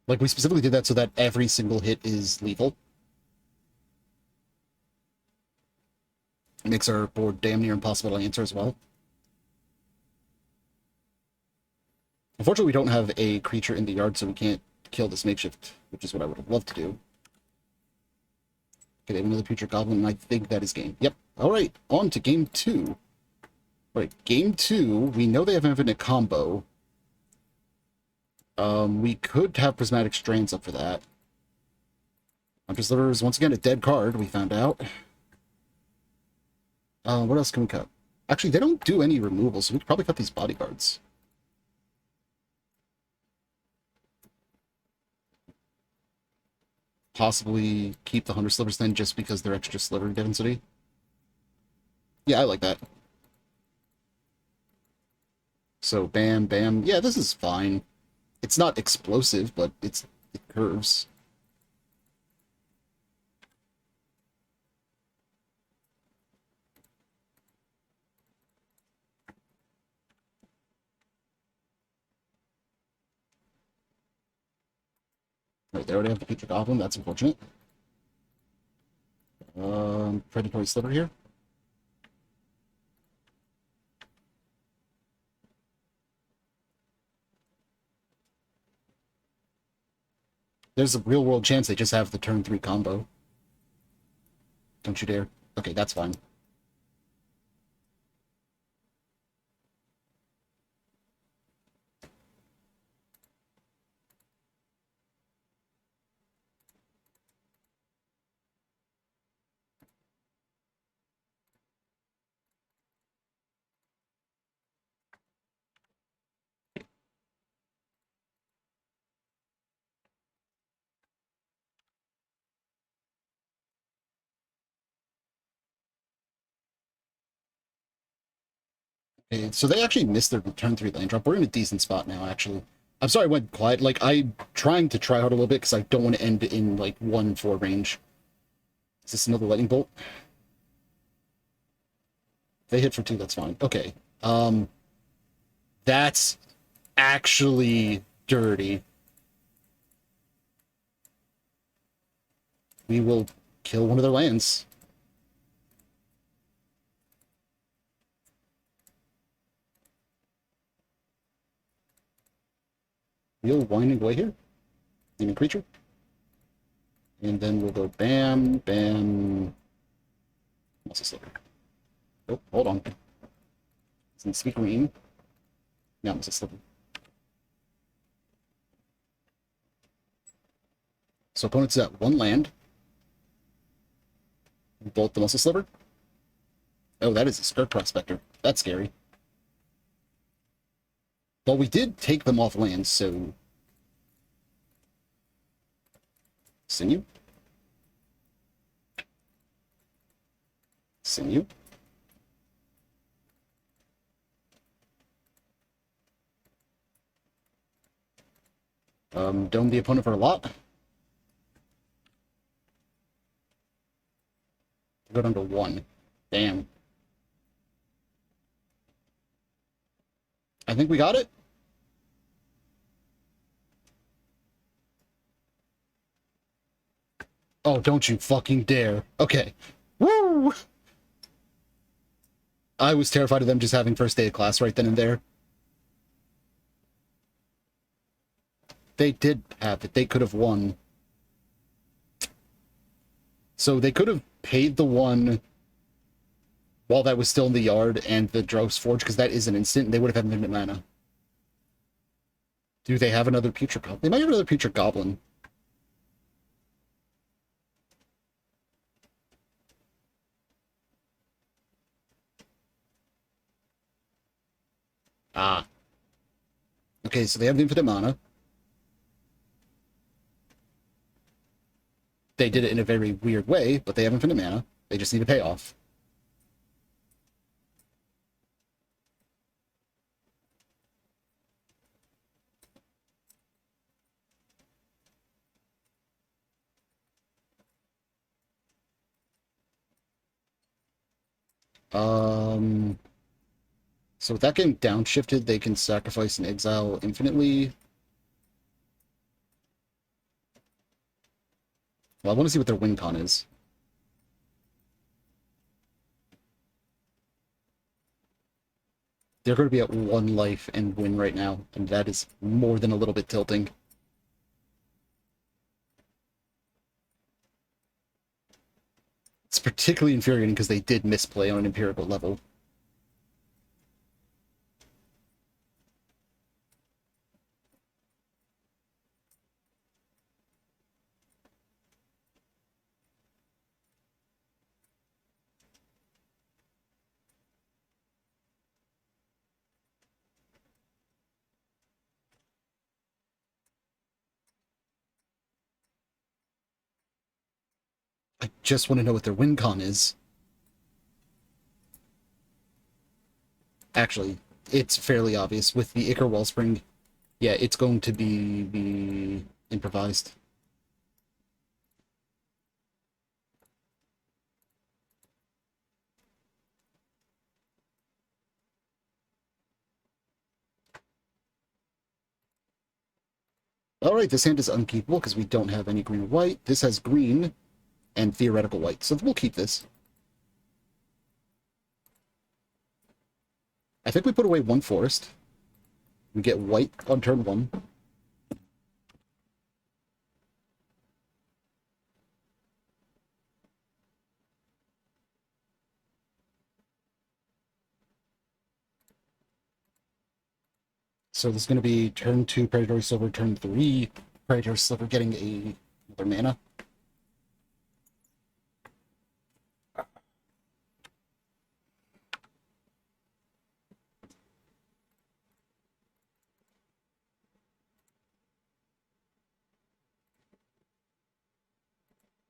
Like, we specifically did that so that every single hit is lethal. It makes our board damn near impossible to answer as well. Unfortunately, we don't have a creature in the yard, so we can't kill this makeshift, which is what I would have loved to do. Okay, they have another Putrid Goblin, and I think that is game. Yep. Alright, on to game 2. Alright, game 2, we know they have infinite combo. We could have Prismatic Strands up for that. Pauper Sliver is once again a dead card, we found out. What else can we cut? Actually, they don't do any removal, so we could probably cut these bodyguards. Possibly keep the 100 Slivers then, just because they're extra sliver density. Yeah, I like that. So, bam, bam. Yeah, this is fine. It's not explosive, but it curves. Right, they already have the Putrid Goblin. That's unfortunate. Predatory Sliver here. There's a real-world chance they just have the turn 3 combo. Don't you dare. Okay, that's fine. Okay, so they actually missed their turn 3 land drop. We're in a decent spot now, actually. I'm sorry I went quiet. Like, I'm trying to try hard a little bit because I don't want to end in, like, 1-4 range. Is this another lightning bolt? If they hit for 2, that's fine. Okay. That's actually dirty. We will kill one of their lands. We'll winding away here. Demon creature. And then we'll go bam, bam. What's this look? Oh, hold on. It's in Speak Green. Now it's a slipper. So opponent's at 1 land. Bolt the Muscle Sliver. Oh, that is a Skirt Prospector. That's scary. But we did take them off land, so... Sinew. Sinew. Dome the opponent for a lot. Go down to 1. Damn. I think we got it. Oh, don't you fucking dare. Okay. Woo! I was terrified of them just having first day of class right then and there. They did have it. They could have won. So they could have paid the 1 while that was still in the yard and the Dross Forge, because that is an instant, and they would have had infinite mana. Do they have another Putrid Goblin? They might have another Putrid Goblin. Ah. Okay, so they have infinite mana. They did it in a very weird way, but they have infinite mana. They just need a payoff. So with that getting downshifted, they can sacrifice and exile infinitely. Well, I want to see what their win con is. They're going to be at 1 life and win right now, and that is more than a little bit tilting. It's particularly infuriating because they did misplay on an empirical level. I just want to know what their win con is. Actually, it's fairly obvious. With the Ichor Wellspring, yeah, it's going to be improvised. Alright, this hand is unkeepable because we don't have any green or white. This has green and theoretical white, so we'll keep this. I think we put away 1 forest. We get white on turn 1. So this is going to be turn 2 Predatory Sliver, turn 3 Predatory Sliver getting another mana.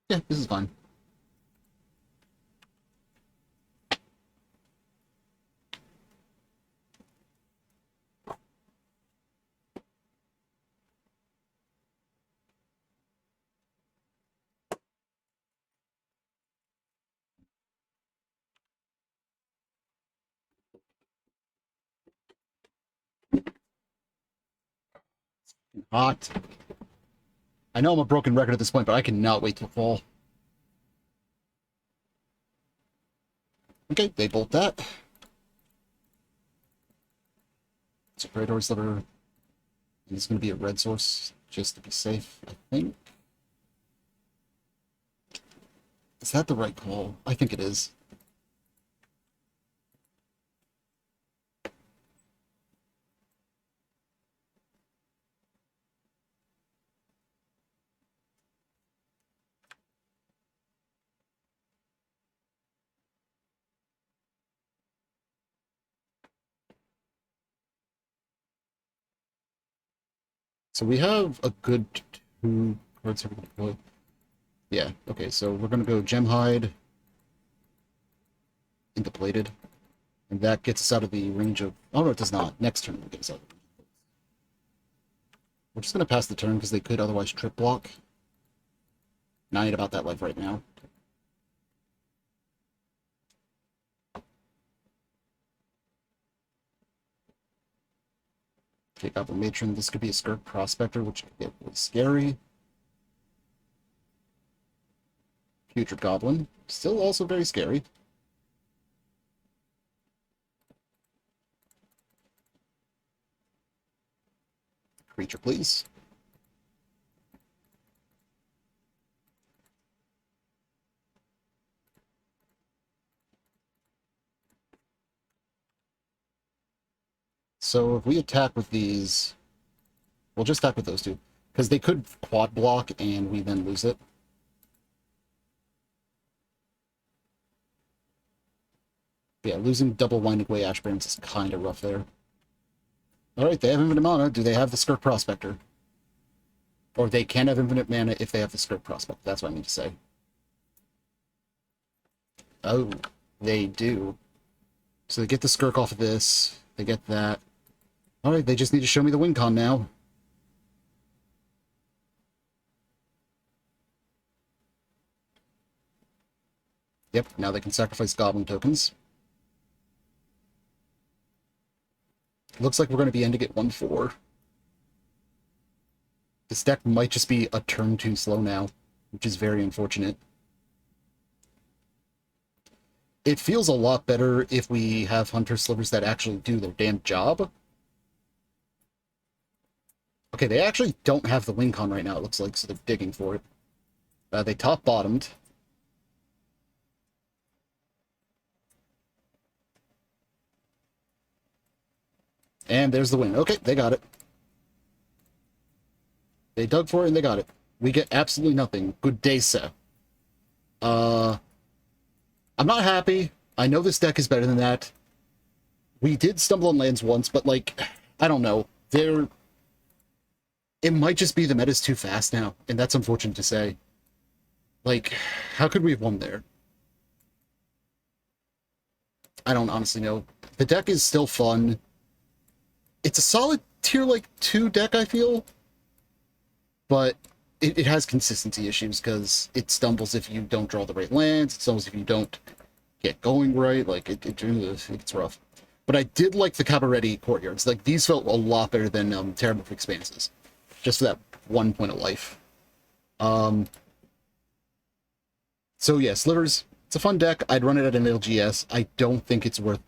Yeah, this is fine. Hot. I know I'm a broken record at this point, but I cannot wait till fall. Okay, they bolt that. So Predatory Sliver. It's going to be a red source, just to be safe, I think. Is that the right call? I think it is. So we have a good 2 cards here we can play. Yeah, okay, so we're going to go Gem Hide into Plated. And that gets us out of the range of... Oh, no, it does not. Next turn will get us out. We're just going to pass the turn because they could otherwise trip block. Not about that life right now. Take out the Matron. This could be a Skirk Prospector, which could get really scary. Future Goblin. Still also very scary. Creature, please. So if we attack with these... We'll just attack with those two. Because they could quad block and we then lose it. Yeah, losing double Winding Way Ashbarrens is kind of rough there. Alright, they have infinite mana. Do they have the Skirk Prospector? Or they can have infinite mana if they have the Skirk Prospector. That's what I mean to say. Oh, they do. So they get the Skirk off of this. They get that. Alright, they just need to show me the win con now. Yep, now they can sacrifice Goblin tokens. Looks like we're going to be ending at 1-4. This deck might just be a turn too slow now, which is very unfortunate. It feels a lot better if we have Hunter Slivers that actually do their damn job. Okay, they actually don't have the wing con right now, it looks like, so they're digging for it. They top-bottomed. And there's the win. Okay, they got it. They dug for it and they got it. We get absolutely nothing. Good day, sir. I'm not happy. I know this deck is better than that. We did stumble on lands once, but, like, I don't know. It might just be the meta's too fast now, and that's unfortunate to say. Like, how could we have won there? I don't honestly know. The deck is still fun. It's a solid tier, like, 2 deck, I feel. But it has consistency issues, because it stumbles if you don't draw the right lands, it stumbles if you don't get going right, like, it's rough. But I did like the Cabaretti Courtyards. Like, these felt a lot better than Terrible Expanses. Just for that 1 point of life. So yeah, Slivers, it's a fun deck. I'd run it at an LGS. I don't think it's worth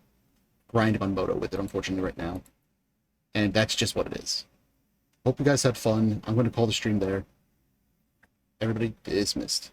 grinding on Moto with it, unfortunately, right now. And that's just what it is. Hope you guys had fun. I'm going to call the stream there. Everybody dismissed.